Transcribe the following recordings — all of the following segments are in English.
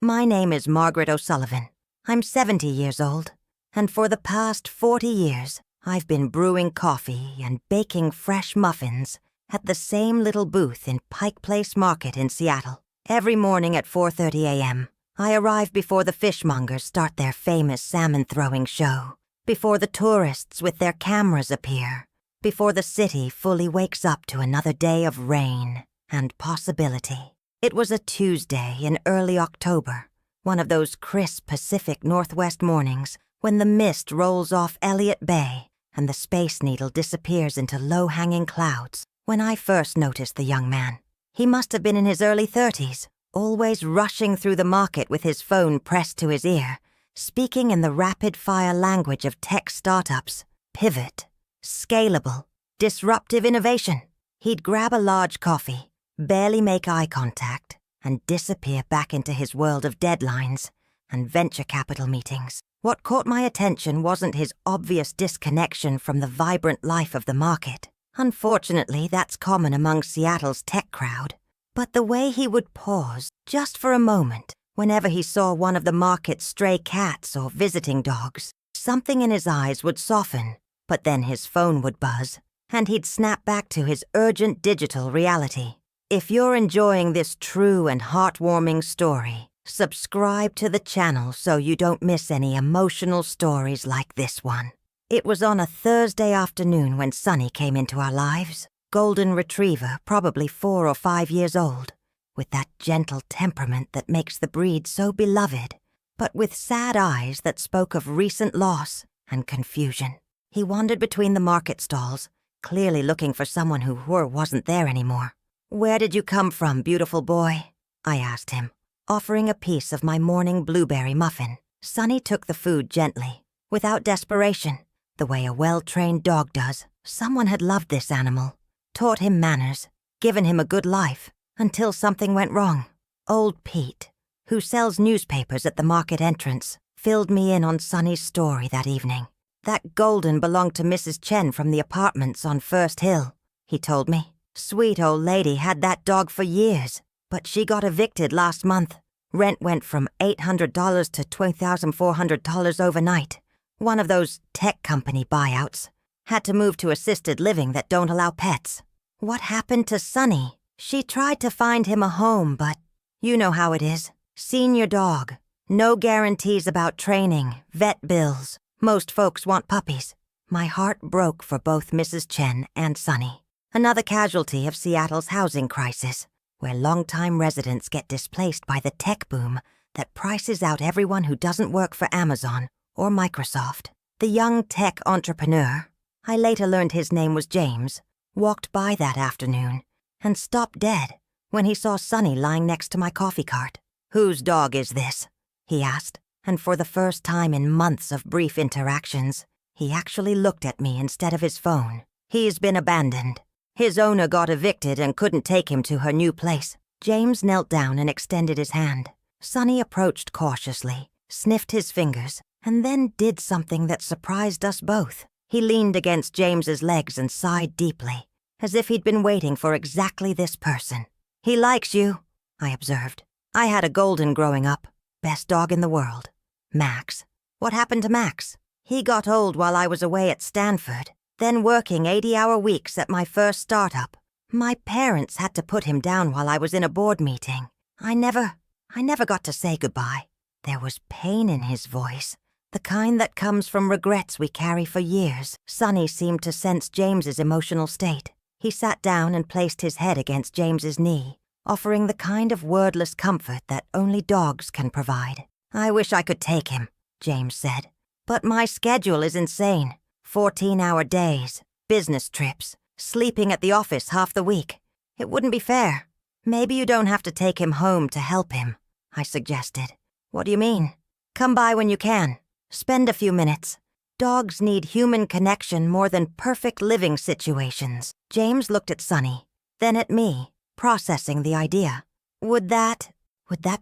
My name is Margaret O'Sullivan. I'm 70 years old, and for the past 40 years, I've been brewing coffee and baking fresh muffins at the same little booth in Pike Place Market in Seattle. Every morning at 4:30 a.m., I arrive before the fishmongers start their famous salmon-throwing show, before the tourists with their cameras appear, before the city fully wakes up to another day of rain and possibility. It was a Tuesday in early October, one of those crisp Pacific Northwest mornings when the mist rolls off Elliott Bay and the Space Needle disappears into low-hanging clouds, when I first noticed the young man. He must have been in his early 30s, always rushing through the market with his phone pressed to his ear, speaking in the rapid-fire language of tech startups, pivot, scalable, disruptive innovation. He'd grab a large coffee, barely make eye contact, and disappear back into his world of deadlines and venture capital meetings. What caught my attention wasn't his obvious disconnection from the vibrant life of the market. Unfortunately, that's common among Seattle's tech crowd. But the way he would pause, just for a moment, whenever he saw one of the market's stray cats or visiting dogs, something in his eyes would soften, but then his phone would buzz, and he'd snap back to his urgent digital reality. If you're enjoying this true and heartwarming story, subscribe to the channel so you don't miss any emotional stories like this one. It was on a Thursday afternoon when Sunny came into our lives. Golden retriever, probably 4 or 5 years old, with that gentle temperament that makes the breed so beloved, but with sad eyes that spoke of recent loss and confusion. He wandered between the market stalls, clearly looking for someone who wasn't there anymore. "Where did you come from, beautiful boy?" I asked him, offering a piece of my morning blueberry muffin. Sunny took the food gently, without desperation, the way a well-trained dog does. Someone had loved this animal, taught him manners, given him a good life, until something went wrong. Old Pete, who sells newspapers at the market entrance, filled me in on Sunny's story that evening. "That Golden belonged to Mrs. Chen from the apartments on First Hill," he told me. "Sweet old lady had that dog for years, but she got evicted last month. Rent went from $800 to $2,400 overnight. One of those tech company buyouts. Had to move to assisted living that don't allow pets. What happened to Sunny? She tried to find him a home, but you know how it is. Senior dog. No guarantees about training, vet bills. Most folks want puppies." My heart broke for both Mrs. Chen and Sunny. Another casualty of Seattle's housing crisis, where longtime residents get displaced by the tech boom that prices out everyone who doesn't work for Amazon or Microsoft. The young tech entrepreneur, I later learned his name was James, walked by that afternoon and stopped dead when he saw Sunny lying next to my coffee cart. "Whose dog is this?" he asked, and for the first time in months of brief interactions, he actually looked at me instead of his phone. "He's been abandoned. His owner got evicted and couldn't take him to her new place." James knelt down and extended his hand. Sunny approached cautiously, sniffed his fingers, and then did something that surprised us both. He leaned against James's legs and sighed deeply, as if he'd been waiting for exactly this person. "He likes you," I observed. "I had a Golden growing up. Best dog in the world. Max. What happened to Max? He got old while I was away at Stanford, then working 80-hour weeks at my first startup. My parents had to put him down while I was in a board meeting. I never got to say goodbye." There was pain in his voice, the kind that comes from regrets we carry for years. Sunny seemed to sense James's emotional state. He sat down and placed his head against James's knee, offering the kind of wordless comfort that only dogs can provide. "I wish I could take him," James said. "But my schedule is insane. 14-hour days, business trips, sleeping at the office half the week. It wouldn't be fair." "Maybe you don't have to take him home to help him," I suggested. "What do you mean?" "Come by when you can. Spend a few minutes. Dogs need human connection more than perfect living situations." James looked at Sunny, then at me, processing the idea. Would that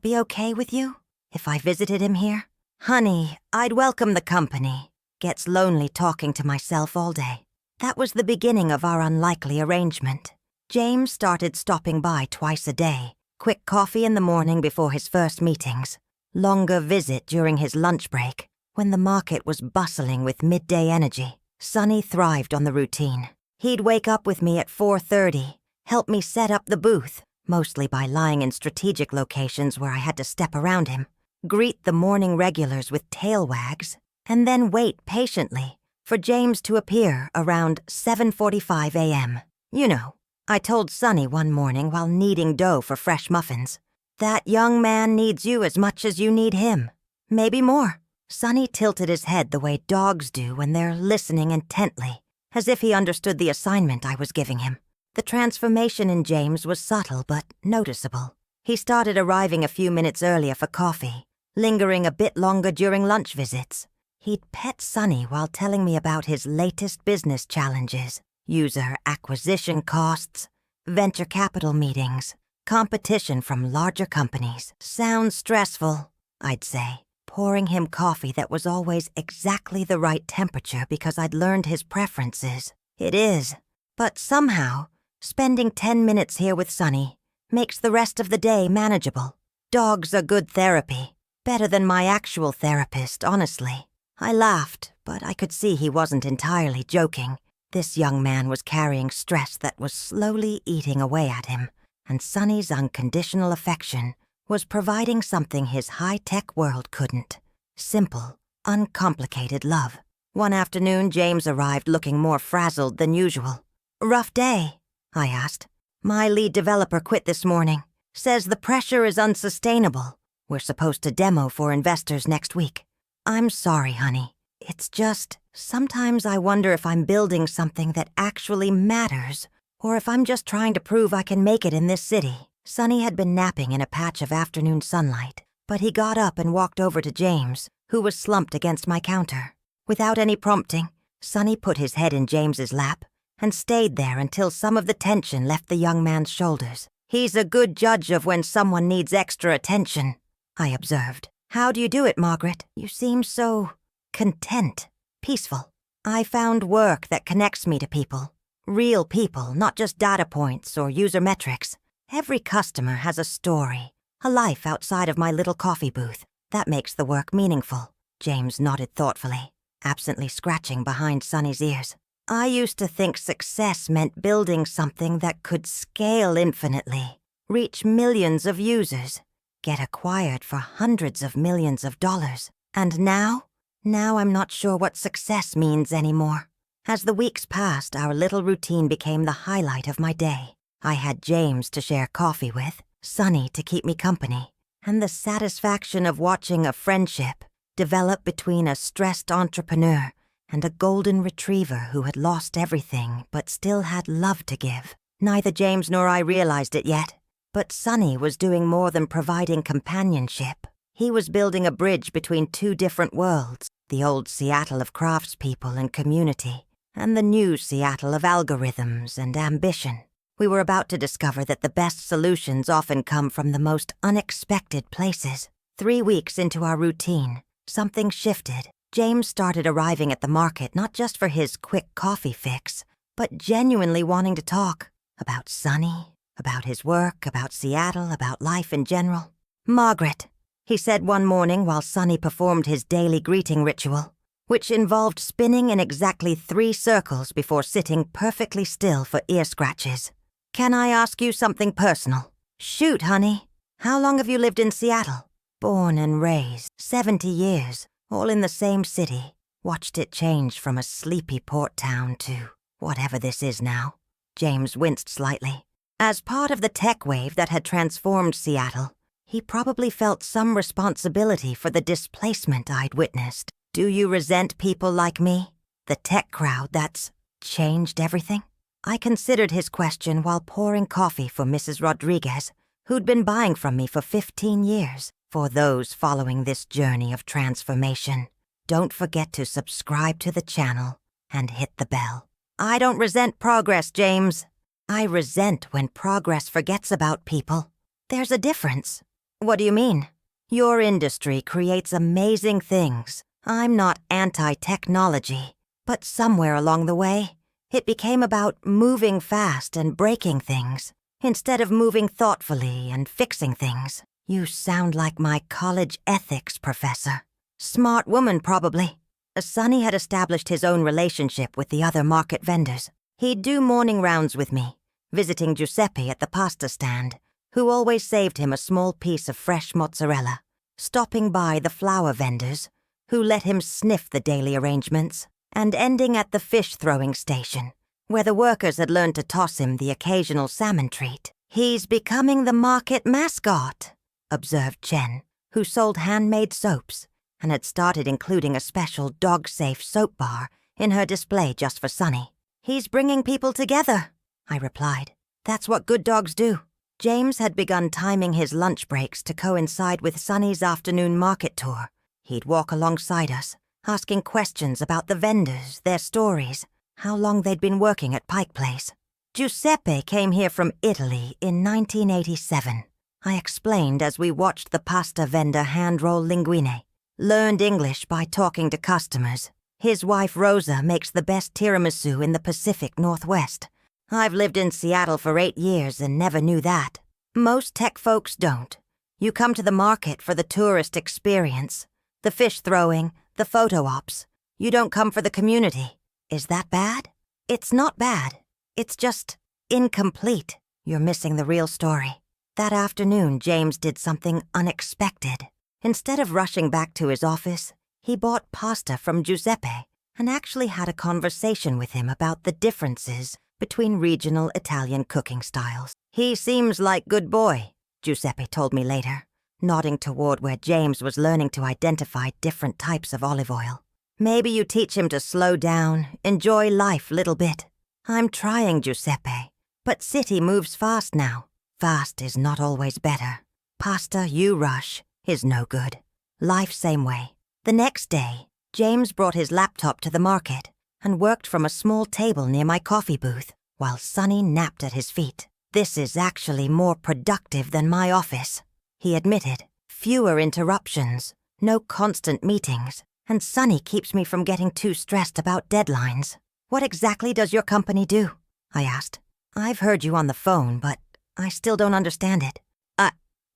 be okay with you, if I visited him here?" "Honey, I'd welcome the company. Gets lonely talking to myself all day." That was the beginning of our unlikely arrangement. James started stopping by twice a day, quick coffee in the morning before his first meetings, longer visit during his lunch break, when the market was bustling with midday energy. Sonny thrived on the routine. He'd wake up with me at 4:30, help me set up the booth, mostly by lying in strategic locations where I had to step around him, greet the morning regulars with tail wags, and then wait patiently for James to appear around 7:45 a.m. You know, I told Sonny one morning while kneading dough for fresh muffins, "That young man needs you as much as you need him. Maybe more." Sonny tilted his head the way dogs do when they're listening intently, as if he understood the assignment I was giving him. The transformation in James was subtle but noticeable. He started arriving a few minutes earlier for coffee, lingering a bit longer during lunch visits. He'd pet Sonny while telling me about his latest business challenges, user acquisition costs, venture capital meetings, competition from larger companies. "Sounds stressful," I'd say, pouring him coffee that was always exactly the right temperature because I'd learned his preferences. "It is, but somehow, spending 10 minutes here with Sonny makes the rest of the day manageable. Dogs are good therapy, better than my actual therapist, honestly." I laughed, but I could see he wasn't entirely joking. This young man was carrying stress that was slowly eating away at him, and Sonny's unconditional affection was providing something his high-tech world couldn't. Simple, uncomplicated love. One afternoon, James arrived looking more frazzled than usual. "Rough day?" I asked. "My lead developer quit this morning. Says the pressure is unsustainable. We're supposed to demo for investors next week." "I'm sorry, honey. It's just, sometimes I wonder if I'm building something that actually matters, or if I'm just trying to prove I can make it in this city." Sonny had been napping in a patch of afternoon sunlight, but he got up and walked over to James, who was slumped against my counter. Without any prompting, Sonny put his head in James's lap and stayed there until some of the tension left the young man's shoulders. "He's a good judge of when someone needs extra attention," I observed. "How do you do it, Margaret? You seem so content, peaceful." "I found work that connects me to people. Real people, not just data points or user metrics. Every customer has a story, a life outside of my little coffee booth. That makes the work meaningful." James nodded thoughtfully, absently scratching behind Sonny's ears. "I used to think success meant building something that could scale infinitely, reach millions of users, get acquired for hundreds of millions of dollars. And now I'm not sure what success means anymore." As the weeks passed, our little routine became the highlight of my day. I had James to share coffee with, Sonny to keep me company, and the satisfaction of watching a friendship develop between a stressed entrepreneur and a golden retriever who had lost everything but still had love to give. Neither James nor I realized it yet, but Sonny was doing more than providing companionship. He was building a bridge between two different worlds, the old Seattle of craftspeople and community, and the new Seattle of algorithms and ambition. We were about to discover that the best solutions often come from the most unexpected places. 3 weeks into our routine, something shifted. James started arriving at the market not just for his quick coffee fix, but genuinely wanting to talk about Sonny, about his work, about Seattle, about life in general. "Margaret," he said one morning while Sonny performed his daily greeting ritual, which involved spinning in exactly 3 circles before sitting perfectly still for ear scratches. "Can I ask you something personal?" "Shoot, honey. How long have you lived in Seattle?" "Born and raised, 70 years, all in the same city. Watched it change from a sleepy port town to whatever this is now." James winced slightly. As part of the tech wave that had transformed Seattle, he probably felt some responsibility for the displacement I'd witnessed. "Do you resent people like me? The tech crowd that's changed everything?" I considered his question while pouring coffee for Mrs. Rodriguez, who'd been buying from me for 15 years. For those following this journey of transformation, don't forget to subscribe to the channel and hit the bell. "I don't resent progress, James. I resent when progress forgets about people. There's a difference." "What do you mean?" "Your industry creates amazing things. I'm not anti-technology, but somewhere along the way, it became about moving fast and breaking things, instead of moving thoughtfully and fixing things. You sound like my college ethics professor. Smart woman, probably. Sonny had established his own relationship with the other market vendors. He'd do morning rounds with me, visiting Giuseppe at the pasta stand, who always saved him a small piece of fresh mozzarella, stopping by the flour vendors, who let him sniff the daily arrangements, and ending at the fish-throwing station, where the workers had learned to toss him the occasional salmon treat. "He's becoming the market mascot," observed Chen, who sold handmade soaps and had started including a special dog-safe soap bar in her display just for Sonny. "He's bringing people together," I replied. "That's what good dogs do." James had begun timing his lunch breaks to coincide with Sonny's afternoon market tour. He'd walk alongside us, asking questions about the vendors, their stories, how long they'd been working at Pike Place. "Giuseppe came here from Italy in 1987, I explained as we watched the pasta vendor hand-roll linguine. "Learned English by talking to customers. His wife Rosa makes the best tiramisu in the Pacific Northwest. I've lived in Seattle for 8 years and never knew that. Most tech folks don't. You come to the market for the tourist experience, the fish throwing, the photo ops. You don't come for the community. Is that bad?" "It's not bad. It's just incomplete. You're missing the real story." That afternoon, James did something unexpected. Instead of rushing back to his office, he bought pasta from Giuseppe and actually had a conversation with him about the differences between regional Italian cooking styles. "He seems like good boy," Giuseppe told me later, nodding toward where James was learning to identify different types of olive oil. "Maybe you teach him to slow down, enjoy life little bit." "I'm trying, Giuseppe, but city moves fast now. Fast is not always better. Pasta you rush is no good. Life same way." The next day, James brought his laptop to the market and worked from a small table near my coffee booth while Sonny napped at his feet. "This is actually more productive than my office," he admitted. "Fewer interruptions, no constant meetings, and Sonny keeps me from getting too stressed about deadlines." "What exactly does your company do?" I asked. "I've heard you on the phone, but I still don't understand it."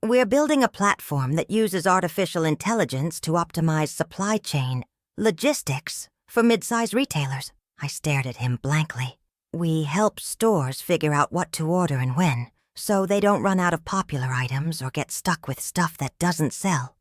We're building a platform that uses artificial intelligence to optimize supply chain logistics for mid-size retailers." I stared at him blankly. "We help stores figure out what to order and when, so they don't run out of popular items or get stuck with stuff that doesn't sell."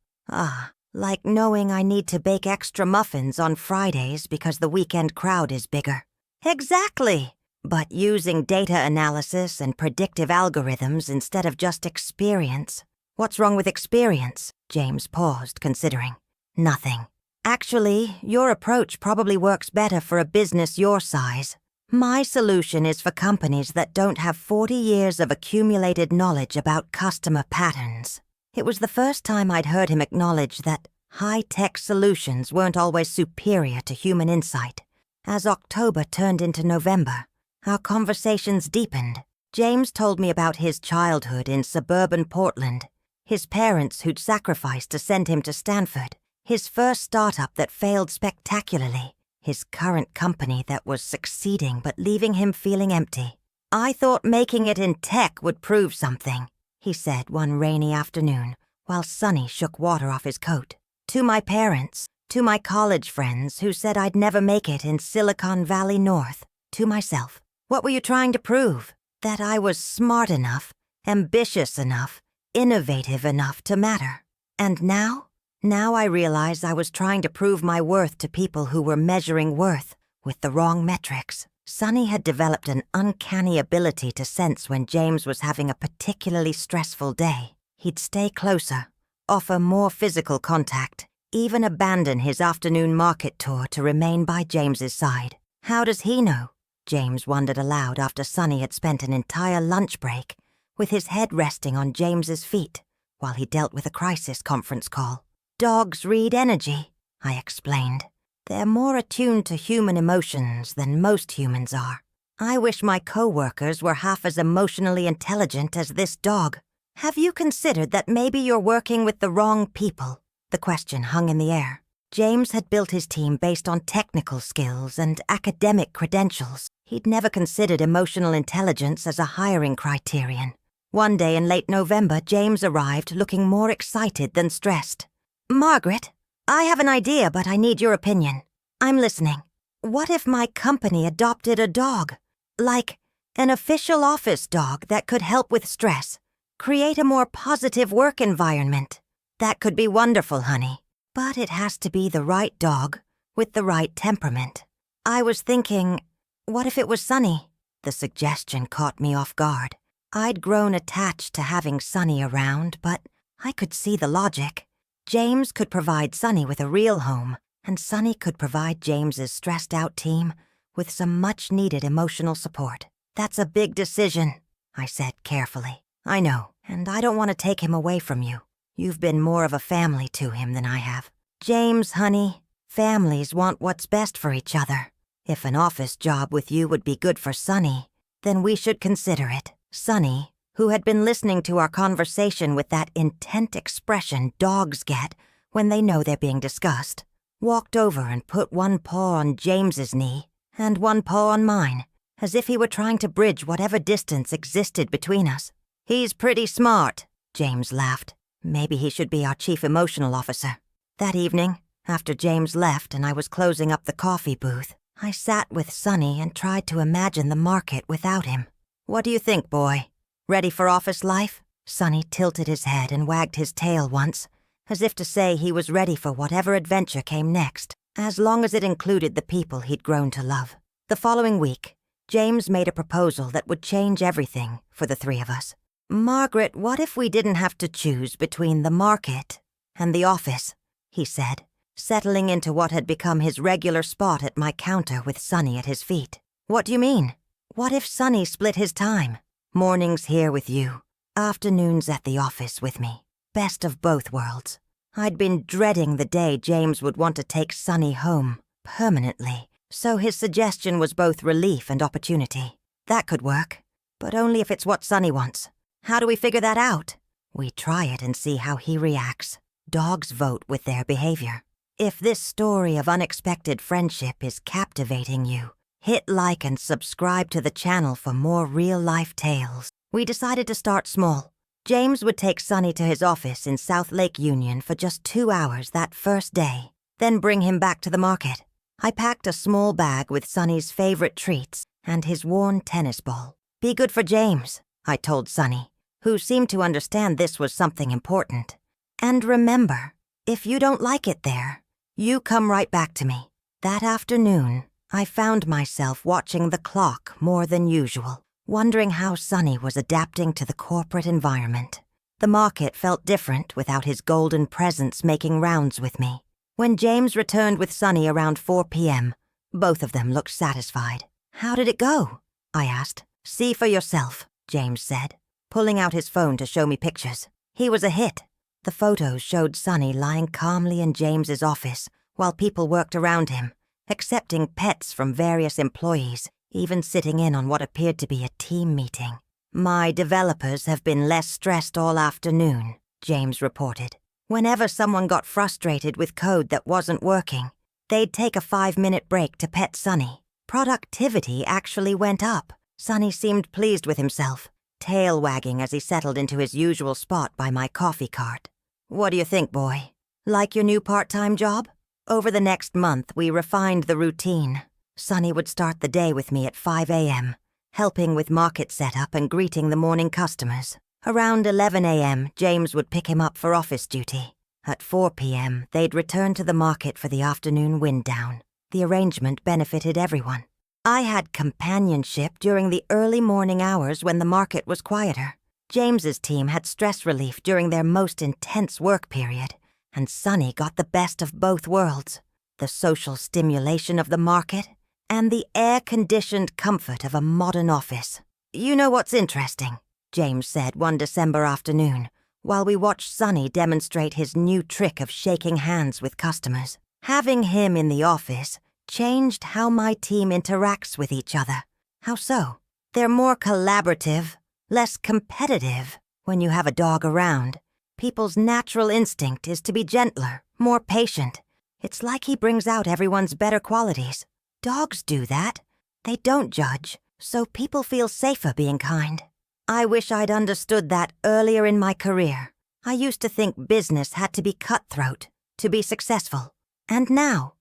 Like knowing I need to bake extra muffins on Fridays because the weekend crowd is bigger." "Exactly. But using data analysis and predictive algorithms instead of just experience." "What's wrong with experience?" James paused, considering. "Nothing. Actually, your approach probably works better for a business your size. My solution is for companies that don't have 40 years of accumulated knowledge about customer patterns." It was the first time I'd heard him acknowledge that high-tech solutions weren't always superior to human insight. As October turned into November, our conversations deepened. James told me about his childhood in suburban Portland, his parents who'd sacrificed to send him to Stanford, his first startup that failed spectacularly, his current company that was succeeding but leaving him feeling empty. "I thought making it in tech would prove something," he said one rainy afternoon while Sonny shook water off his coat. "To my parents, to my college friends who said I'd never make it in Silicon Valley North, to myself. What were you trying to prove? That I was smart enough, ambitious enough, innovative enough to matter. And now? Now I realize I was trying to prove my worth to people who were measuring worth with the wrong metrics." Sonny had developed an uncanny ability to sense when James was having a particularly stressful day. He'd stay closer, offer more physical contact, even abandon his afternoon market tour to remain by James's side. "How does he know?" James wondered aloud after Sonny had spent an entire lunch break with his head resting on James's feet while he dealt with a crisis conference call. "Dogs read energy," I explained. "They're more attuned to human emotions than most humans are. I wish my co-workers were half as emotionally intelligent as this dog." "Have you considered that maybe you're working with the wrong people?" The question hung in the air. James had built his team based on technical skills and academic credentials. He'd never considered emotional intelligence as a hiring criterion. One day in late November, James arrived looking more excited than stressed. "Margaret, I have an idea, but I need your opinion. I'm listening. What if my company adopted a dog? Like an official office dog that could help with stress, create a more positive work environment?" "That could be wonderful, honey. But it has to be the right dog with the right temperament." I was thinking, what if it was Sunny? The suggestion caught me off guard. I'd grown attached to having Sunny around, but I could see the logic. James could provide Sunny with a real home, and Sunny could provide James's stressed-out team with some much-needed emotional support. "That's a big decision," I said carefully. "I know, and I don't want to take him away from you. You've been more of a family to him than I have." "James, honey, families want what's best for each other. If an office job with you would be good for Sunny, then we should consider it." Sunny, who had been listening to our conversation with that intent expression dogs get when they know they're being discussed, walked over and put one paw on James's knee and one paw on mine, as if he were trying to bridge whatever distance existed between us. "He's pretty smart," James laughed. "Maybe he should be our chief emotional officer." That evening, after James left and I was closing up the coffee booth, I sat with Sunny and tried to imagine the market without him. "What do you think, boy? Ready for office life?" Sunny tilted his head and wagged his tail once, as if to say he was ready for whatever adventure came next, as long as it included the people he'd grown to love. The following week, James made a proposal that would change everything for the three of us. "Margaret, what if we didn't have to choose between the market and the office?" he said, settling into what had become his regular spot at my counter with Sunny at his feet. "What do you mean? What if Sunny split his time? Mornings here with you, afternoons at the office with me. Best of both worlds." I'd been dreading the day James would want to take Sunny home, permanently, so his suggestion was both relief and opportunity. "That could work, but only if it's what Sunny wants." "How do we figure that out?" "We try it and see how he reacts. Dogs vote with their behavior. If this story of unexpected friendship is captivating you, hit like and subscribe to the channel for more real-life tales." We decided to start small. James would take Sunny to his office in South Lake Union for just 2 hours that first day, then bring him back to the market. I packed a small bag with Sunny's favorite treats and his worn tennis ball. "Be good for James," I told Sunny, who seemed to understand this was something important. "And remember, if you don't like it there, you come right back to me." That afternoon, I found myself watching the clock more than usual, wondering how Sunny was adapting to the corporate environment. The market felt different without his golden presence making rounds with me. When James returned with Sunny around 4 p.m., both of them looked satisfied. "How did it go?" I asked. "See for yourself," James said, pulling out his phone to show me pictures. He was a hit. The photos showed Sunny lying calmly in James's office while people worked around him, accepting pets from various employees, even sitting in on what appeared to be a team meeting. "My developers have been less stressed all afternoon," James reported. "Whenever someone got frustrated with code that wasn't working, they'd take a 5-minute break to pet Sunny. Productivity actually went up." Sunny seemed pleased with himself, tail wagging as he settled into his usual spot by my coffee cart. "What do you think, boy? Like your new part-time job?" Over the next month, we refined the routine. Sunny would start the day with me at 5 a.m., helping with market setup and greeting the morning customers. Around 11 a.m., James would pick him up for office duty. At 4 p.m., they'd return to the market for the afternoon wind down. The arrangement benefited everyone. I had companionship during the early morning hours when the market was quieter. James's team had stress relief during their most intense work period, and Sunny got the best of both worlds, the social stimulation of the market and the air-conditioned comfort of a modern office. "You know what's interesting?" James said one December afternoon, while we watched Sunny demonstrate his new trick of shaking hands with customers. "Having him in the office changed how my team interacts with each other." "How so?" "They're more collaborative, less competitive. When you have a dog around, people's natural instinct is to be gentler, more patient. It's like he brings out everyone's better qualities. Dogs do that. They don't judge, so people feel safer being kind." I wish I'd understood that earlier in my career. I used to think business had to be cutthroat to be successful. And now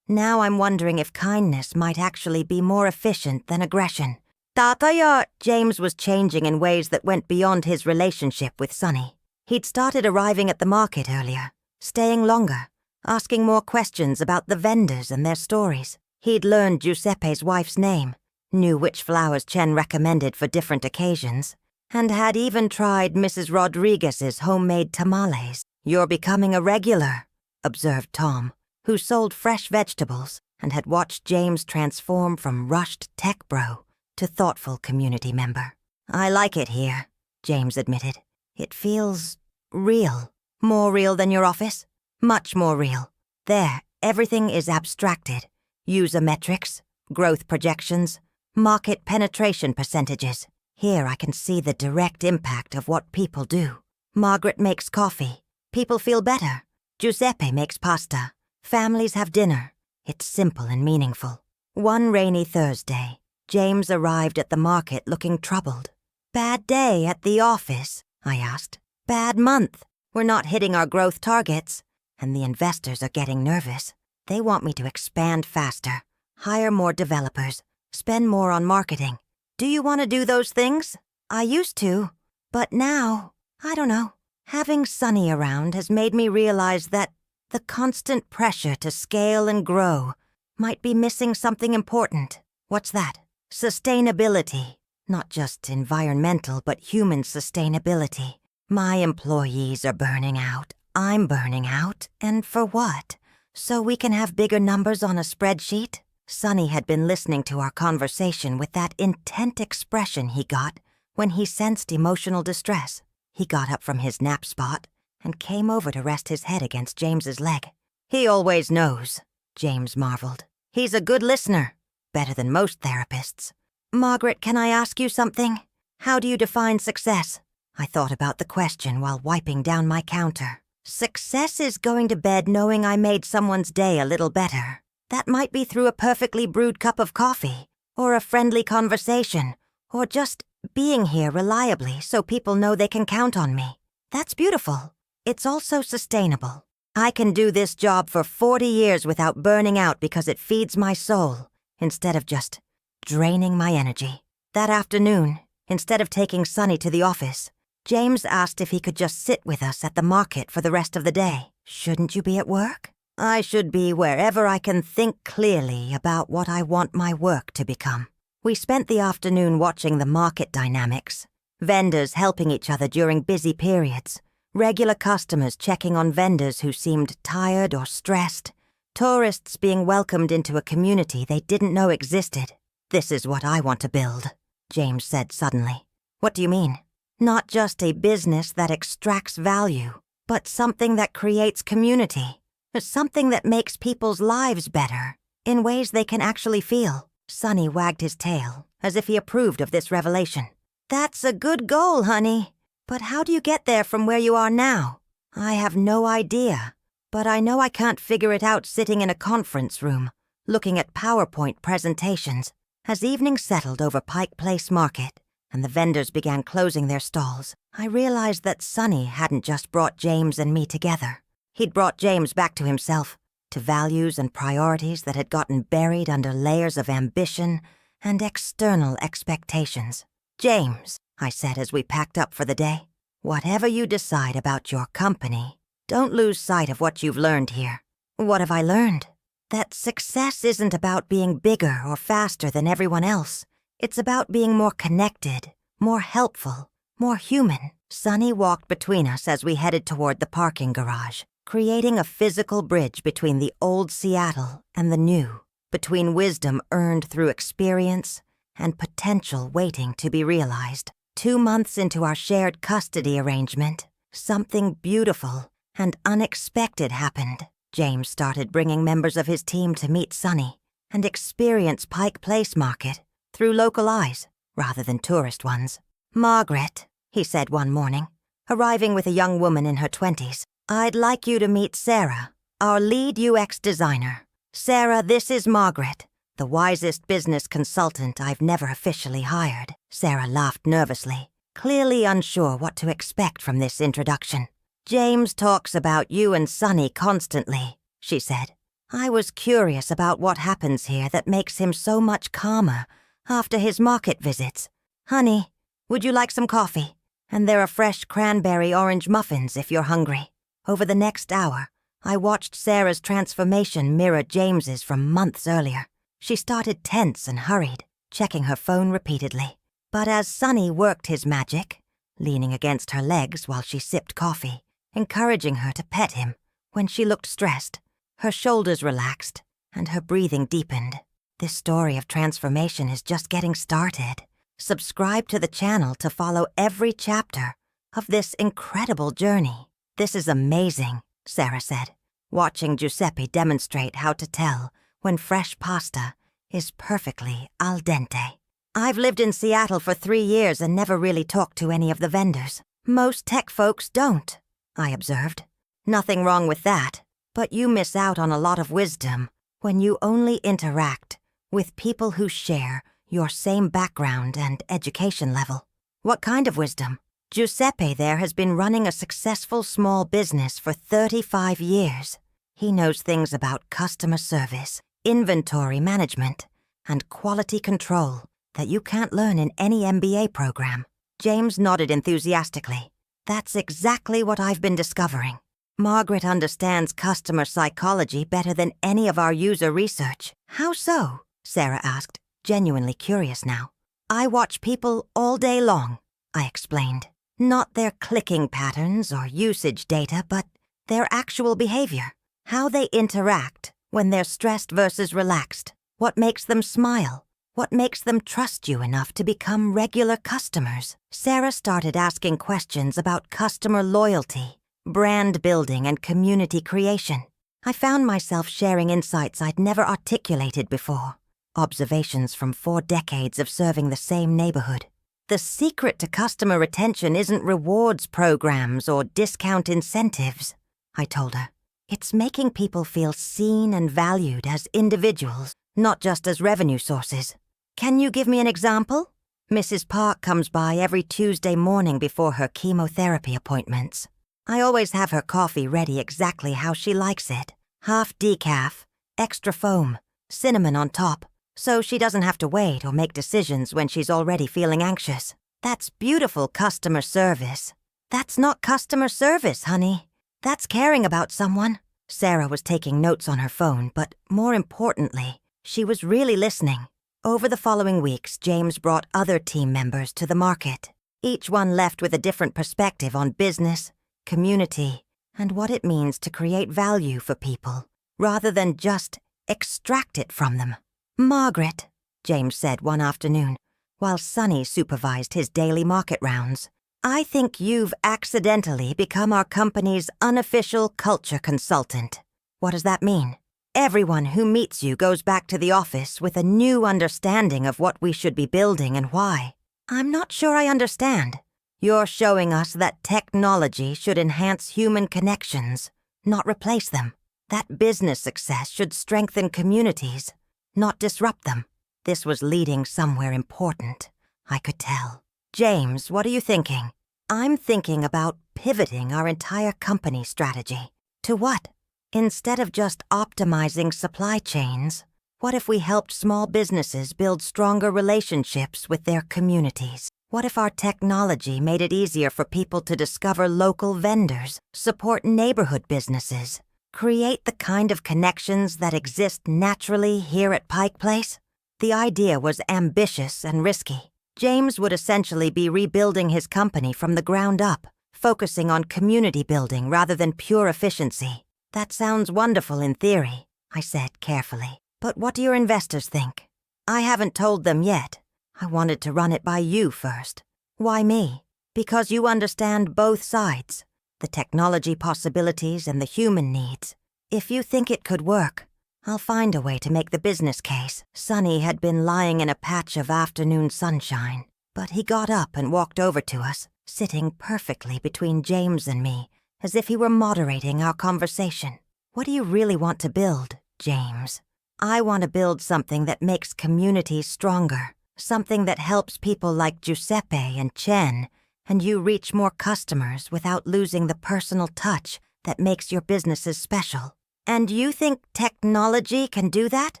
I'm wondering if kindness might actually be more efficient than aggression. Tataya, James was changing in ways that went beyond his relationship with Sunny. He'd started arriving at the market earlier, staying longer, asking more questions about the vendors and their stories. He'd learned Giuseppe's wife's name, knew which flowers Chen recommended for different occasions, and had even tried Mrs. Rodriguez's homemade tamales. "You're becoming a regular," observed Tom, who sold fresh vegetables and had watched James transform from rushed tech bro to thoughtful community member. "I like it here," James admitted. "It feels real. More real than your office? Much more real. There, everything is abstracted. User metrics, growth projections, market penetration percentages. Here I can see the direct impact of what people do. Margaret makes coffee. People feel better. Giuseppe makes pasta. Families have dinner. It's simple and meaningful." One rainy Thursday, James arrived at the market looking troubled. "Bad day at the office?" I asked. "Bad month. We're not hitting our growth targets, and the investors are getting nervous. They want me to expand faster, hire more developers, spend more on marketing. Do you want to do those things? I used to, but now, I don't know. Having Sunny around has made me realize that the constant pressure to scale and grow might be missing something important." "What's that?" "Sustainability. Not just environmental, but human sustainability. My employees are burning out. I'm burning out. And for what? So we can have bigger numbers on a spreadsheet?" Sunny had been listening to our conversation with that intent expression he got when he sensed emotional distress. He got up from his nap spot and came over to rest his head against James's leg. "He always knows," James marveled. "He's a good listener, better than most therapists." "Margaret, can I ask you something? How do you define success?" I thought about the question while wiping down my counter. "Success is going to bed knowing I made someone's day a little better. That might be through a perfectly brewed cup of coffee, or a friendly conversation, or just being here reliably so people know they can count on me. That's beautiful. It's also sustainable. I can do this job for 40 years without burning out because it feeds my soul, instead of just draining my energy." That afternoon, instead of taking Sunny to the office, James asked if he could just sit with us at the market for the rest of the day. "Shouldn't you be at work?" "I should be wherever I can think clearly about what I want my work to become." We spent the afternoon watching the market dynamics, vendors helping each other during busy periods, regular customers checking on vendors who seemed tired or stressed, tourists being welcomed into a community they didn't know existed. "This is what I want to build," James said suddenly. "What do you mean?" "Not just a business that extracts value, but something that creates community. Something that makes people's lives better, in ways they can actually feel." Sunny wagged his tail, as if he approved of this revelation. "That's a good goal, honey. But how do you get there from where you are now?" "I have no idea, but I know I can't figure it out sitting in a conference room, looking at PowerPoint presentations." As evening settled over Pike Place Market, and the vendors began closing their stalls, I realized that Sunny hadn't just brought James and me together. He'd brought James back to himself, to values and priorities that had gotten buried under layers of ambition and external expectations. "James," I said as we packed up for the day, "whatever you decide about your company, don't lose sight of what you've learned here." "What have I learned?" "That success isn't about being bigger or faster than everyone else. It's about being more connected, more helpful, more human." Sunny walked between us as we headed toward the parking garage, creating a physical bridge between the old Seattle and the new, between wisdom earned through experience and potential waiting to be realized. 2 months into our shared custody arrangement, something beautiful and unexpected happened. James started bringing members of his team to meet Sunny and experience Pike Place Market through local eyes rather than tourist ones. "Margaret," he said one morning, arriving with a young woman in her 20s, "I'd like you to meet Sarah, our lead UX designer. Sarah, this is Margaret, the wisest business consultant I've never officially hired." Sarah laughed nervously, clearly unsure what to expect from this introduction. "James talks about you and Sonny constantly," she said. "I was curious about what happens here that makes him so much calmer after his market visits. Honey, would you like some coffee? And there are fresh cranberry orange muffins if you're hungry." Over the next hour, I watched Sarah's transformation mirror James's from months earlier. She started tense and hurried, checking her phone repeatedly. But as Sonny worked his magic, leaning against her legs while she sipped coffee, encouraging her to pet him, when she looked stressed, her shoulders relaxed and her breathing deepened. This story of transformation is just getting started. Subscribe to the channel to follow every chapter of this incredible journey. "This is amazing," Sarah said, watching Giuseppe demonstrate how to tell when fresh pasta is perfectly al dente. "I've lived in Seattle for 3 years and never really talked to any of the vendors. Most tech folks don't," I observed. "Nothing wrong with that, but you miss out on a lot of wisdom when you only interact with people who share your same background and education level." "What kind of wisdom?" "Giuseppe there has been running a successful small business for 35 years. He knows things about customer service, inventory management, and quality control that you can't learn in any MBA program." James nodded enthusiastically. "That's exactly what I've been discovering. Margaret understands customer psychology better than any of our user research." "How so?" Sarah asked, genuinely curious now. "I watch people all day long," I explained. "Not their clicking patterns or usage data, but their actual behavior. How they interact when they're stressed versus relaxed. What makes them smile. What makes them trust you enough to become regular customers." Sarah started asking questions about customer loyalty, brand building, and community creation. I found myself sharing insights I'd never articulated before. Observations from 4 decades of serving the same neighborhood. "The secret to customer retention isn't rewards programs or discount incentives," I told her. "It's making people feel seen and valued as individuals, not just as revenue sources." "Can you give me an example?" "Mrs. Park comes by every Tuesday morning before her chemotherapy appointments. I always have her coffee ready exactly how she likes it. Half decaf, extra foam, cinnamon on top, so she doesn't have to wait or make decisions when she's already feeling anxious. That's beautiful customer service." "That's not customer service, honey. That's caring about someone." Sarah was taking notes on her phone, but more importantly, she was really listening. Over the following weeks, James brought other team members to the market. Each one left with a different perspective on business, community, and what it means to create value for people, rather than just extract it from them. "Margaret," James said one afternoon, while Sonny supervised his daily market rounds, "I think you've accidentally become our company's unofficial culture consultant." "What does that mean?" "Everyone who meets you goes back to the office with a new understanding of what we should be building and why." "I'm not sure I understand." "You're showing us that technology should enhance human connections, not replace them. That business success should strengthen communities, not disrupt them." This was leading somewhere important, I could tell. "James, what are you thinking?" "I'm thinking about pivoting our entire company strategy." "To what?" "Instead of just optimizing supply chains, what if we helped small businesses build stronger relationships with their communities? What if our technology made it easier for people to discover local vendors, support neighborhood businesses, create the kind of connections that exist naturally here at Pike Place?" The idea was ambitious and risky. James would essentially be rebuilding his company from the ground up, focusing on community building rather than pure efficiency. "That sounds wonderful in theory," I said carefully. "But what do your investors think?" "I haven't told them yet. I wanted to run it by you first." "Why me?" "Because you understand both sides, the technology possibilities and the human needs. If you think it could work, I'll find a way to make the business case." Sonny had been lying in a patch of afternoon sunshine, but he got up and walked over to us, sitting perfectly between James and me, as if he were moderating our conversation. "What do you really want to build, James?" "I want to build something that makes communities stronger, something that helps people like Giuseppe and Chen and you reach more customers without losing the personal touch that makes your businesses special. And you think technology can do that?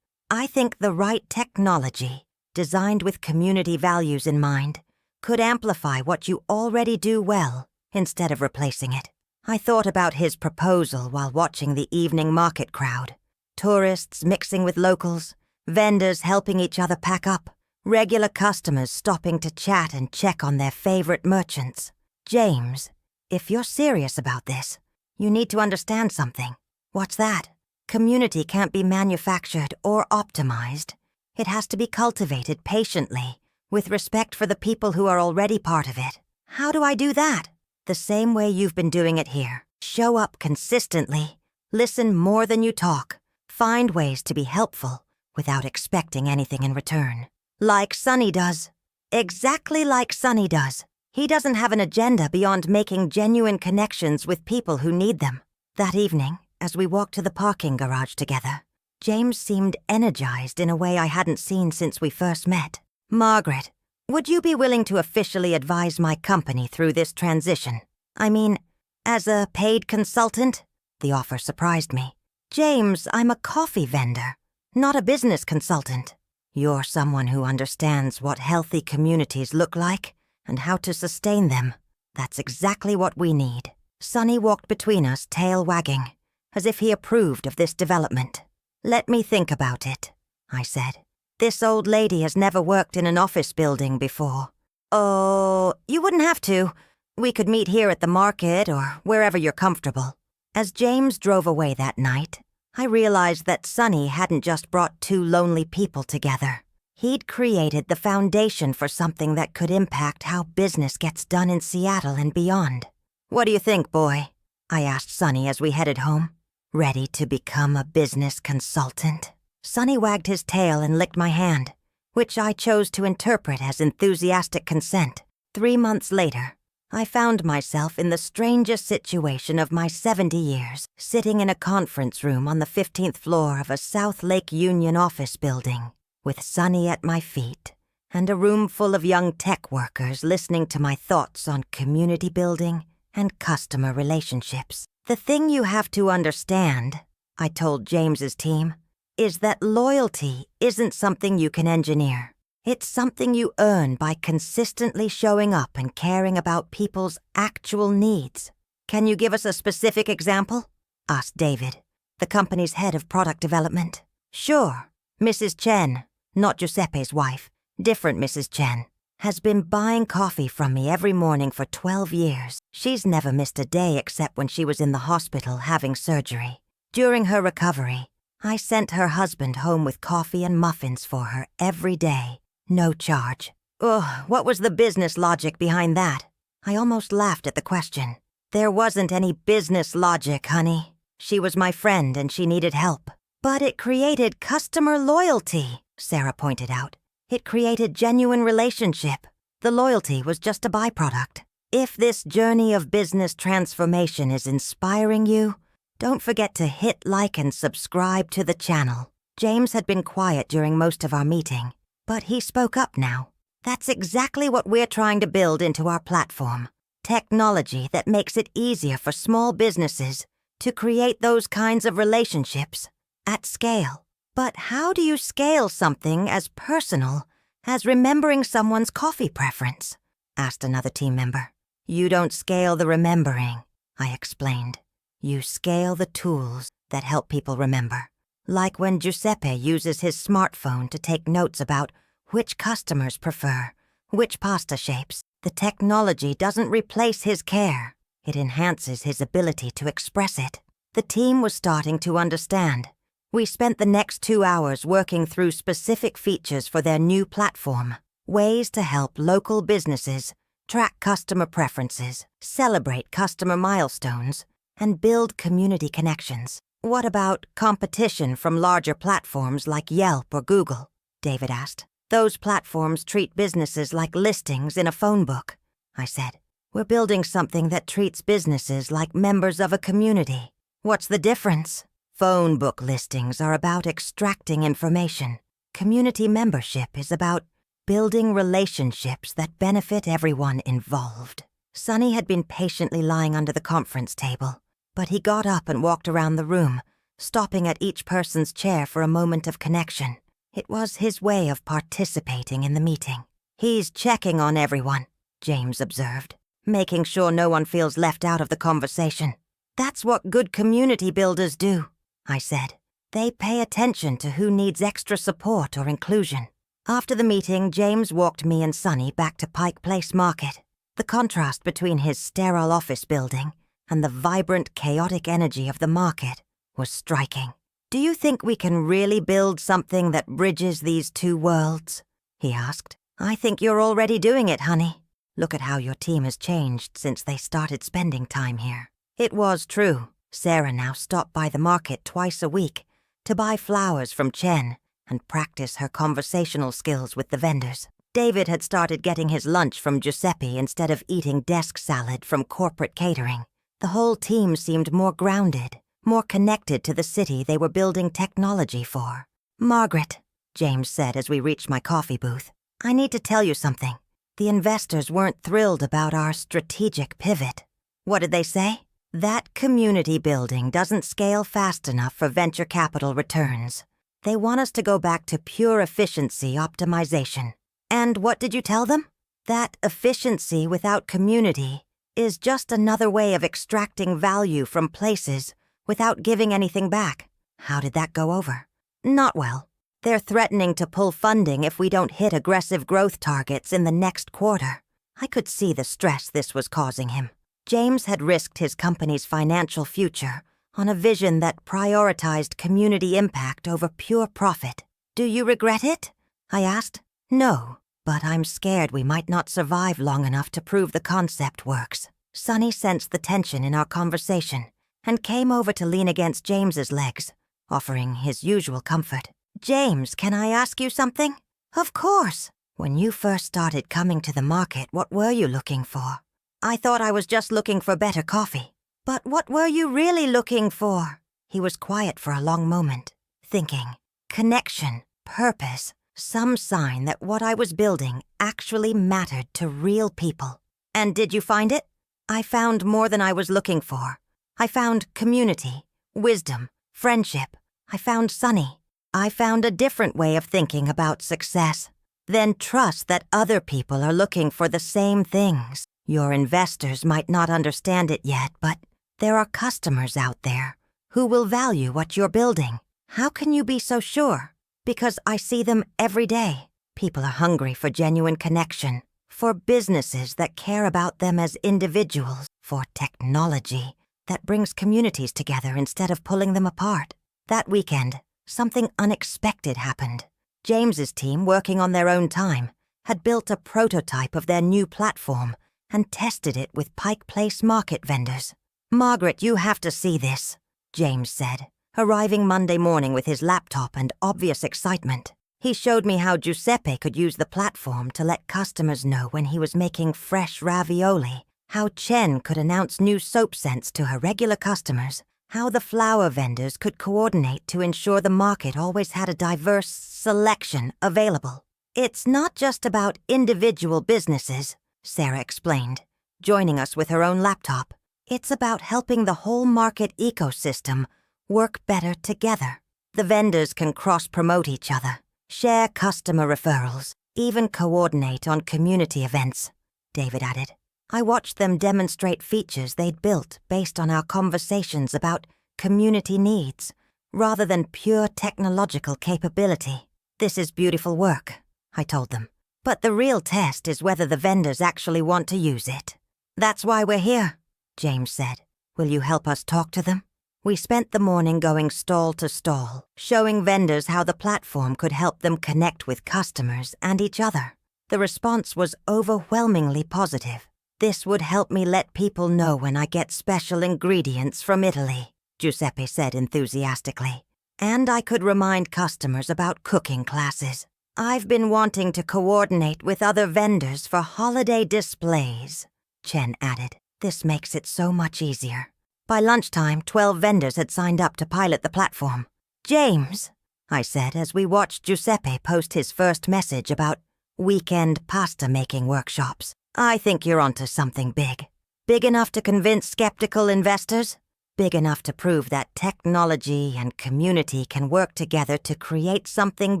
I think the right technology, designed with community values in mind, could amplify what you already do well instead of replacing it. I thought about his proposal while watching the evening market crowd. Tourists mixing with locals, vendors helping each other pack up, regular customers stopping to chat and check on their favorite merchants. James, if you're serious about this, you need to understand something. What's that? Community can't be manufactured or optimized. It has to be cultivated patiently, with respect for the people who are already part of it. How do I do that? The same way you've been doing it here. Show up consistently, listen more than you talk, find ways to be helpful without expecting anything in return. Like Sonny does. Exactly like Sonny does. He doesn't have an agenda beyond making genuine connections with people who need them. That evening, as we walked to the parking garage together, James seemed energized in a way I hadn't seen since we first met. Margaret, would you be willing to officially advise my company through this transition? I mean, as a paid consultant? The offer surprised me. James, I'm a coffee vendor, not a business consultant. You're someone who understands what healthy communities look like and how to sustain them. That's exactly what we need. Sonny walked between us, tail wagging, as if he approved of this development. Let me think about it, I said. This old lady has never worked in an office building before. Oh, you wouldn't have to. We could meet here at the market or wherever you're comfortable. As James drove away that night, I realized that Sonny hadn't just brought two lonely people together. He'd created the foundation for something that could impact how business gets done in Seattle and beyond. What do you think, boy? I asked Sonny as we headed home. Ready to become a business consultant? Sonny wagged his tail and licked my hand, which I chose to interpret as enthusiastic consent. 3 months later, I found myself in the strangest situation of my 70 years, sitting in a conference room on the 15th floor of a South Lake Union office building, with Sonny at my feet, and a room full of young tech workers listening to my thoughts on community building and customer relationships. The thing you have to understand, I told James's team, is that loyalty isn't something you can engineer. It's something you earn by consistently showing up and caring about people's actual needs. Can you give us a specific example? Asked David, the company's head of product development. Sure. Mrs. Chen, not Giuseppe's wife, different Mrs. Chen, has been buying coffee from me every morning for 12 years. She's never missed a day except when she was in the hospital having surgery. During her recovery, I sent her husband home with coffee and muffins for her every day. No charge. Ugh, what was the business logic behind that? I almost laughed at the question. There wasn't any business logic, honey. She was my friend and she needed help. But it created customer loyalty, Sarah pointed out. It created genuine relationship. The loyalty was just a byproduct. If this journey of business transformation is inspiring you, don't forget to hit like and subscribe to the channel. James had been quiet during most of our meeting, but he spoke up now. That's exactly what we're trying to build into our platform. Technology that makes it easier for small businesses to create those kinds of relationships at scale. But how do you scale something as personal as remembering someone's coffee preference? Asked another team member. You don't scale the remembering, I explained. You scale the tools that help people remember. Like when Giuseppe uses his smartphone to take notes about which customers prefer which pasta shapes. The technology doesn't replace his care. It enhances his ability to express it. The team was starting to understand. We spent the next 2 hours working through specific features for their new platform, ways to help local businesses track customer preferences, celebrate customer milestones, and build community connections. What about competition from larger platforms like Yelp or Google? David asked. Those platforms treat businesses like listings in a phone book, I said. We're building something that treats businesses like members of a community. What's the difference? Phone book listings are about extracting information. Community membership is about building relationships that benefit everyone involved. Sonny had been patiently lying under the conference table, but he got up and walked around the room, stopping at each person's chair for a moment of connection. It was his way of participating in the meeting. "He's checking on everyone," James observed, "making sure no one feels left out of the conversation." "That's what good community builders do," I said. "They pay attention to who needs extra support or inclusion." After the meeting, James walked me and Sonny back to Pike Place Market. The contrast between his sterile office building and the vibrant, chaotic energy of the market was striking. "Do you think we can really build something that bridges these two worlds?" he asked. "I think you're already doing it, honey. Look at how your team has changed since they started spending time here." It was true. Sarah now stopped by the market twice a week to buy flowers from Chen and practice her conversational skills with the vendors. David had started getting his lunch from Giuseppe instead of eating desk salad from corporate catering. The whole team seemed more grounded, more connected to the city they were building technology for. "Margaret," James said as we reached my coffee booth, "I need to tell you something. The investors weren't thrilled about our strategic pivot." "What did they say?" "That community building doesn't scale fast enough for venture capital returns. They want us to go back to pure efficiency optimization." "And what did you tell them?" "That efficiency without community is just another way of extracting value from places without giving anything back." "How did that go over?" "Not well. They're threatening to pull funding if we don't hit aggressive growth targets in the next quarter." I could see the stress this was causing him. James had risked his company's financial future on a vision that prioritized community impact over pure profit. "Do you regret it?" I asked. "No, but I'm scared we might not survive long enough to prove the concept works." Sonny sensed the tension in our conversation and came over to lean against James's legs, offering his usual comfort. "James, can I ask you something?" "Of course." "When you first started coming to the market, what were you looking for?" "I thought I was just looking for better coffee." "But what were you really looking for?" He was quiet for a long moment, thinking. Connection, purpose, some sign that what I was building actually mattered to real people. "And did you find it?" "I found more than I was looking for. I found community, wisdom, friendship. I found Sonny. I found a different way of thinking about success. Then trust that other people are looking for the same things. Your investors might not understand it yet, but there are customers out there who will value what you're building." "How can you be so sure?" "Because I see them every day. People are hungry for genuine connection, for businesses that care about them as individuals, for technology that brings communities together instead of pulling them apart." That weekend, something unexpected happened. James's team, working on their own time, had built a prototype of their new platform and tested it with Pike Place Market vendors. "Margaret, you have to see this," James said, arriving Monday morning with his laptop and obvious excitement. He showed me how Giuseppe could use the platform to let customers know when he was making fresh ravioli, how Chen could announce new soap scents to her regular customers, how the flower vendors could coordinate to ensure the market always had a diverse selection available. "It's not just about individual businesses," Sarah explained, joining us with her own laptop. "It's about helping the whole market ecosystem work better together. The vendors can cross-promote each other, share customer referrals, even coordinate on community events," David added. I watched them demonstrate features they'd built based on our conversations about community needs, rather than pure technological capability. "This is beautiful work," I told them. "But the real test is whether the vendors actually want to use it." "That's why we're here," James said. "Will you help us talk to them?" We spent the morning going stall to stall, showing vendors how the platform could help them connect with customers and each other. The response was overwhelmingly positive. "This would help me let people know when I get special ingredients from Italy," Giuseppe said enthusiastically. "And I could remind customers about cooking classes. I've been wanting to coordinate with other vendors for holiday displays," Chen added. "This makes it so much easier." By lunchtime, 12 vendors had signed up to pilot the platform. "James," I said as we watched Giuseppe post his first message about weekend pasta-making workshops, I think you're onto something big. Big enough to convince skeptical investors? Big enough to prove that technology and community can work together to create something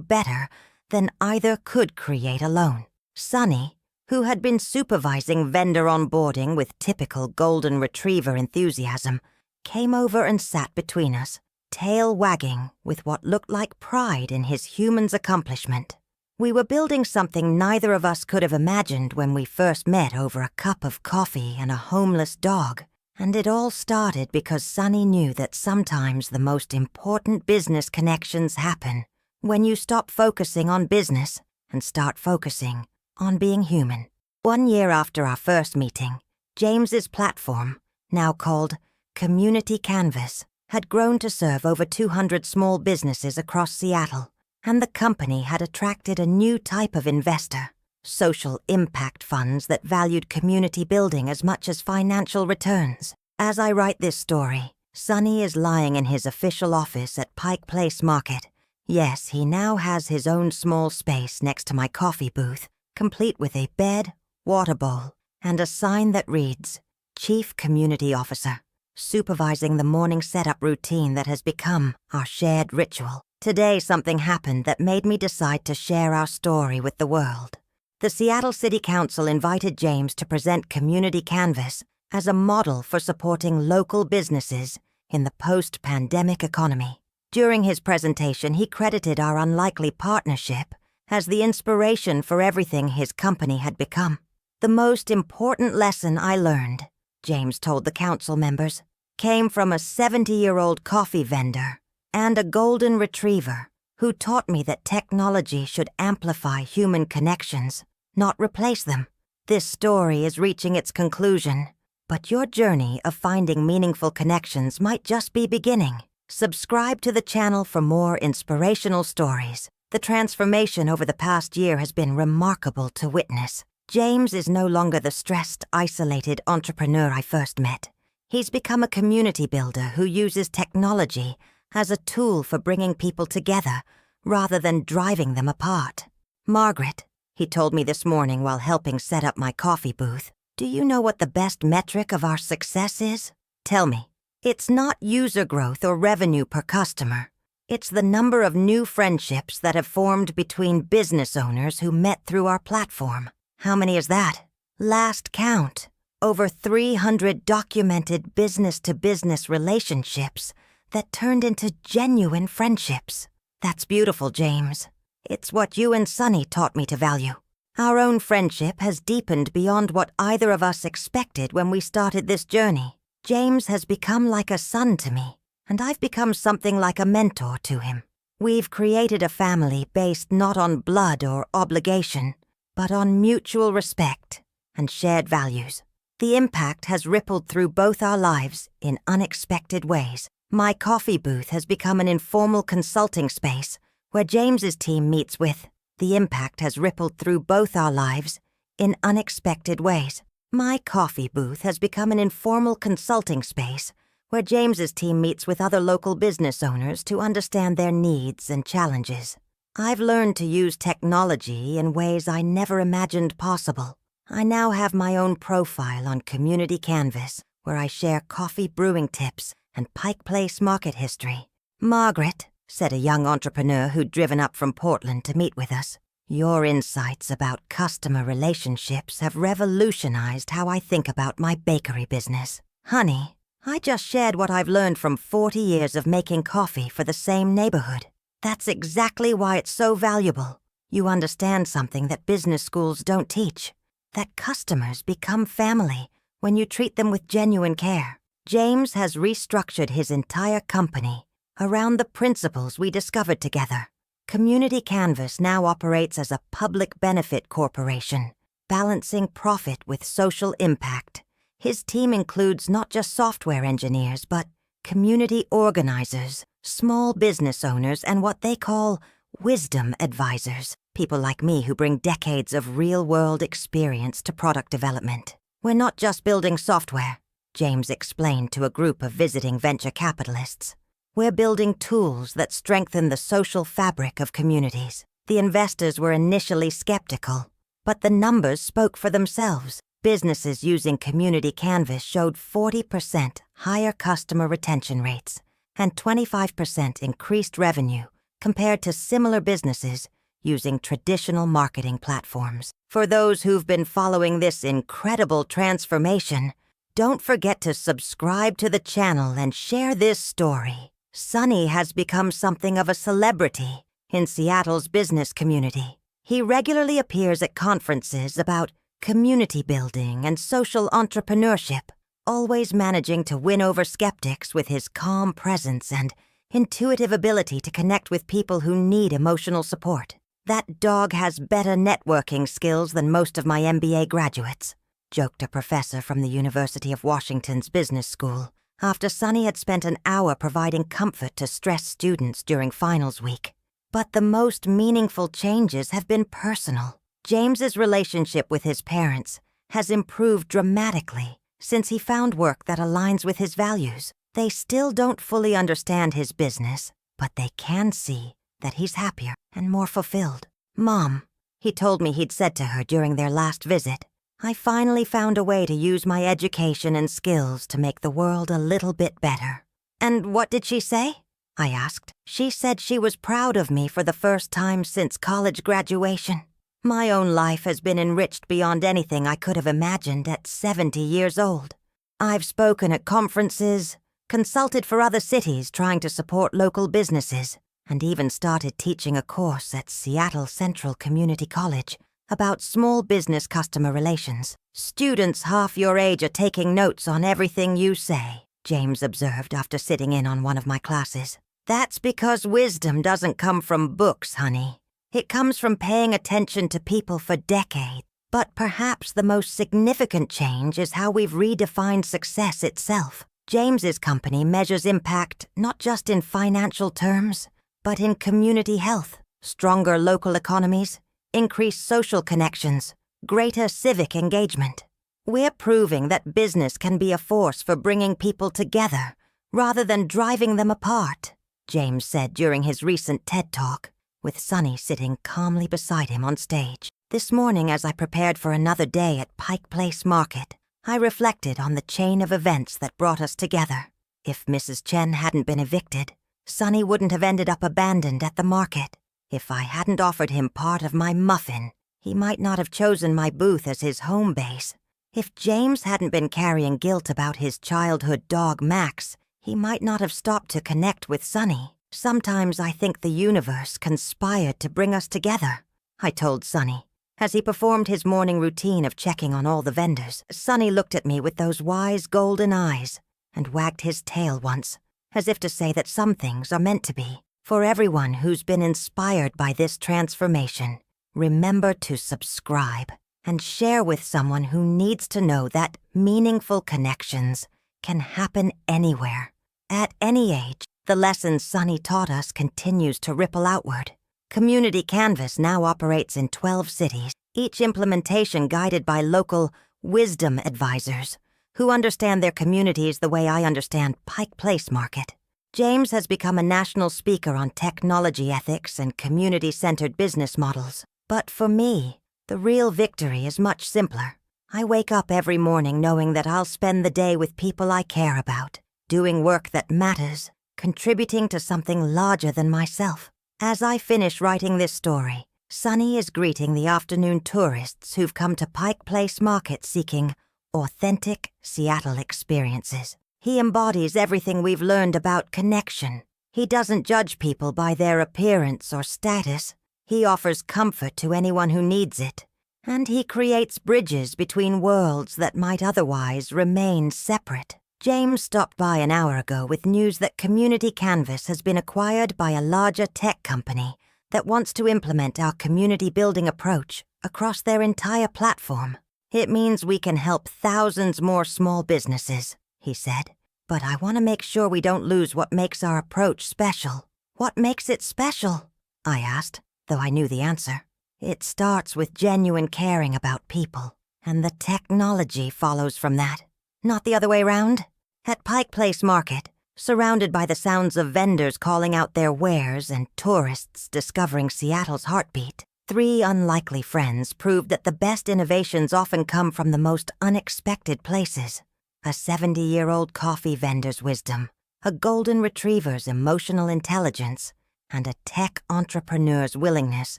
better than either could create alone. Sunny, who had been supervising vendor onboarding with typical golden retriever enthusiasm, came over and sat between us, tail wagging with what looked like pride in his human's accomplishment. We were building something neither of us could have imagined when we first met over a cup of coffee and a homeless dog, and it all started because Sunny knew that sometimes the most important business connections happen when you stop focusing on business and start focusing on being human. 1 year after our first meeting, James's platform, now called Community Canvas, had grown to serve over 200 small businesses across Seattle, and the company had attracted a new type of investor, social impact funds that valued community building as much as financial returns. As I write this story, Sunny is lying in his official office at Pike Place Market. Yes, he now has his own small space next to my coffee booth, complete with a bed, water bowl, and a sign that reads, Chief Community Officer, supervising the morning setup routine that has become our shared ritual. Today, something happened that made me decide to share our story with the world. The Seattle City Council invited James to present Community Canvas as a model for supporting local businesses in the post-pandemic economy. During his presentation, he credited our unlikely partnership as the inspiration for everything his company had become. The most important lesson I learned, James told the council members, came from a 70-year-old coffee vendor and a golden retriever who taught me that technology should amplify human connections, not replace them. This story is reaching its conclusion, but your journey of finding meaningful connections might just be beginning. Subscribe to the channel for more inspirational stories. The transformation over the past year has been remarkable to witness. James is no longer the stressed, isolated entrepreneur I first met. He's become a community builder who uses technology as a tool for bringing people together rather than driving them apart. Margaret, he told me this morning while helping set up my coffee booth, do you know what the best metric of our success is? Tell me. It's not user growth or revenue per customer. It's the number of new friendships that have formed between business owners who met through our platform. How many is that? Last count, over 300 documented business-to-business relationships that turned into genuine friendships. That's beautiful, James. It's what you and Sunny taught me to value. Our own friendship has deepened beyond what either of us expected when we started this journey. James has become like a son to me, and I've become something like a mentor to him. We've created a family based not on blood or obligation, but on mutual respect and shared values. The impact has rippled through both our lives in unexpected ways. My coffee booth has become an informal consulting space where James's team meets with. The impact has rippled through both our lives in unexpected ways. My coffee booth has become an informal consulting space where James's team meets with other local business owners to understand their needs and challenges. I've learned to use technology in ways I never imagined possible. I now have my own profile on Community Canvas where I share coffee brewing tips and Pike Place market history. Margaret, said a young entrepreneur who'd driven up from Portland to meet with us, your insights about customer relationships have revolutionized how I think about my bakery business. Honey, I just shared what I've learned from 40 years of making coffee for the same neighborhood. That's exactly why it's so valuable. You understand something that business schools don't teach, that customers become family when you treat them with genuine care. James has restructured his entire company around the principles we discovered together. Community Canvas now operates as a public benefit corporation, balancing profit with social impact. His team includes not just software engineers, but community organizers, small business owners, and what they call wisdom advisors, people like me who bring decades of real-world experience to product development. We're not just building software, James explained to a group of visiting venture capitalists. We're building tools that strengthen the social fabric of communities. The investors were initially skeptical. But the numbers spoke for themselves. Businesses using Community Canvas showed 40% higher customer retention rates and 25% increased revenue compared to similar businesses using traditional marketing platforms. For those who've been following this incredible transformation, don't forget to subscribe to the channel and share this story. Sonny has become something of a celebrity in Seattle's business community. He regularly appears at conferences about community building and social entrepreneurship, always managing to win over skeptics with his calm presence and intuitive ability to connect with people who need emotional support. "That dog has better networking skills than most of my MBA graduates," joked a professor from the University of Washington's business school after Sonny had spent an hour providing comfort to stressed students during finals week. But the most meaningful changes have been personal. James's relationship with his parents has improved dramatically since he found work that aligns with his values. They still don't fully understand his business, but they can see that he's happier and more fulfilled. "Mom," he told me he'd said to her during their last visit, "I finally found a way to use my education and skills to make the world a little bit better." "And what did she say?" I asked. "She said she was proud of me for the first time since college graduation. My own life has been enriched beyond anything I could have imagined at 70 years old. I've spoken at conferences, consulted for other cities trying to support local businesses, and even started teaching a course at Seattle Central Community College about small business customer relations. Students half your age are taking notes on everything you say," James observed after sitting in on one of my classes. "That's because wisdom doesn't come from books, honey. It comes from paying attention to people for decades. But perhaps the most significant change is how we've redefined success itself. James's company measures impact not just in financial terms, but in community health, stronger local economies, increased social connections, greater civic engagement. We're proving that business can be a force for bringing people together rather than driving them apart," James said during his recent TED Talk, with Sonny sitting calmly beside him on stage. This morning, as I prepared for another day at Pike Place Market, I reflected on the chain of events that brought us together. If Mrs. Chen hadn't been evicted, Sonny wouldn't have ended up abandoned at the market. If I hadn't offered him part of my muffin, he might not have chosen my booth as his home base. If James hadn't been carrying guilt about his childhood dog Max, he might not have stopped to connect with Sonny. "Sometimes I think the universe conspired to bring us together," I told Sonny. As he performed his morning routine of checking on all the vendors, Sonny looked at me with those wise golden eyes and wagged his tail once, as if to say that some things are meant to be. For everyone who's been inspired by this transformation, remember to subscribe and share with someone who needs to know that meaningful connections can happen anywhere, at any age. The lessons Sonny taught us continues to ripple outward. Community Canvas now operates in 12 cities, each implementation guided by local wisdom advisors who understand their communities the way I understand Pike Place Market. James has become a national speaker on technology ethics and community-centered business models. But for me, the real victory is much simpler. I wake up every morning knowing that I'll spend the day with people I care about, doing work that matters, contributing to something larger than myself. As I finish writing this story, Sonny is greeting the afternoon tourists who've come to Pike Place Market seeking authentic Seattle experiences. He embodies everything we've learned about connection. He doesn't judge people by their appearance or status. He offers comfort to anyone who needs it. And he creates bridges between worlds that might otherwise remain separate. James stopped by an hour ago with news that Community Canvas has been acquired by a larger tech company that wants to implement our community building approach across their entire platform. "It means we can help thousands more small businesses," he said. "But I want to make sure we don't lose what makes our approach special." "What makes it special?" I asked, though I knew the answer. "It starts with genuine caring about people, and the technology follows from that. Not the other way around." At Pike Place Market, surrounded by the sounds of vendors calling out their wares and tourists discovering Seattle's heartbeat, 3 unlikely friends proved that the best innovations often come from the most unexpected places. A 70-year-old coffee vendor's wisdom, a golden retriever's emotional intelligence, and a tech entrepreneur's willingness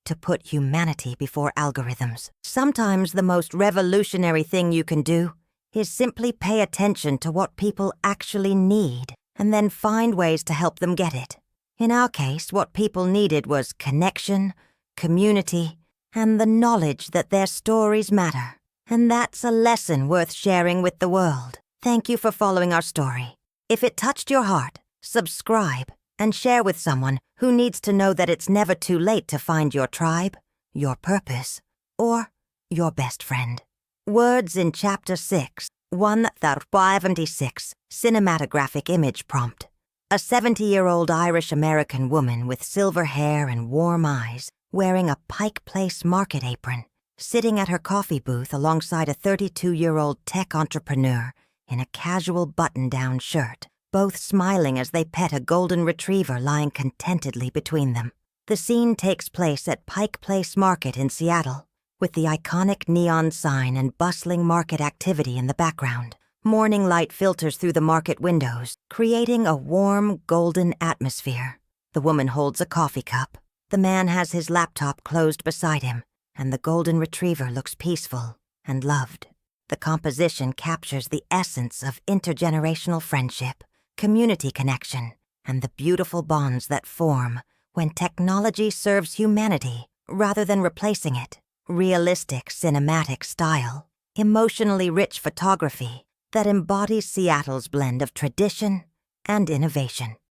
to put humanity before algorithms. Sometimes the most revolutionary thing you can do is simply pay attention to what people actually need and then find ways to help them get it. In our case, what people needed was connection, community, and the knowledge that their stories matter. And that's a lesson worth sharing with the world. Thank you for following our story. If it touched your heart, subscribe and share with someone who needs to know that it's never too late to find your tribe, your purpose, or your best friend. Words in Chapter 6, 176, cinematographic image prompt. A 70-year-old Irish-American woman with silver hair and warm eyes, wearing a Pike Place market apron, sitting at her coffee booth alongside a 32-year-old tech entrepreneur in a casual button-down shirt, both smiling as they pet a golden retriever lying contentedly between them. The scene takes place at Pike Place Market in Seattle, with the iconic neon sign and bustling market activity in the background. Morning light filters through the market windows, creating a warm, golden atmosphere. The woman holds a coffee cup. The man has his laptop closed beside him, and the golden retriever looks peaceful and loved. The composition captures the essence of intergenerational friendship, community connection, and the beautiful bonds that form when technology serves humanity rather than replacing it. Realistic cinematic style, emotionally rich photography that embodies Seattle's blend of tradition and innovation.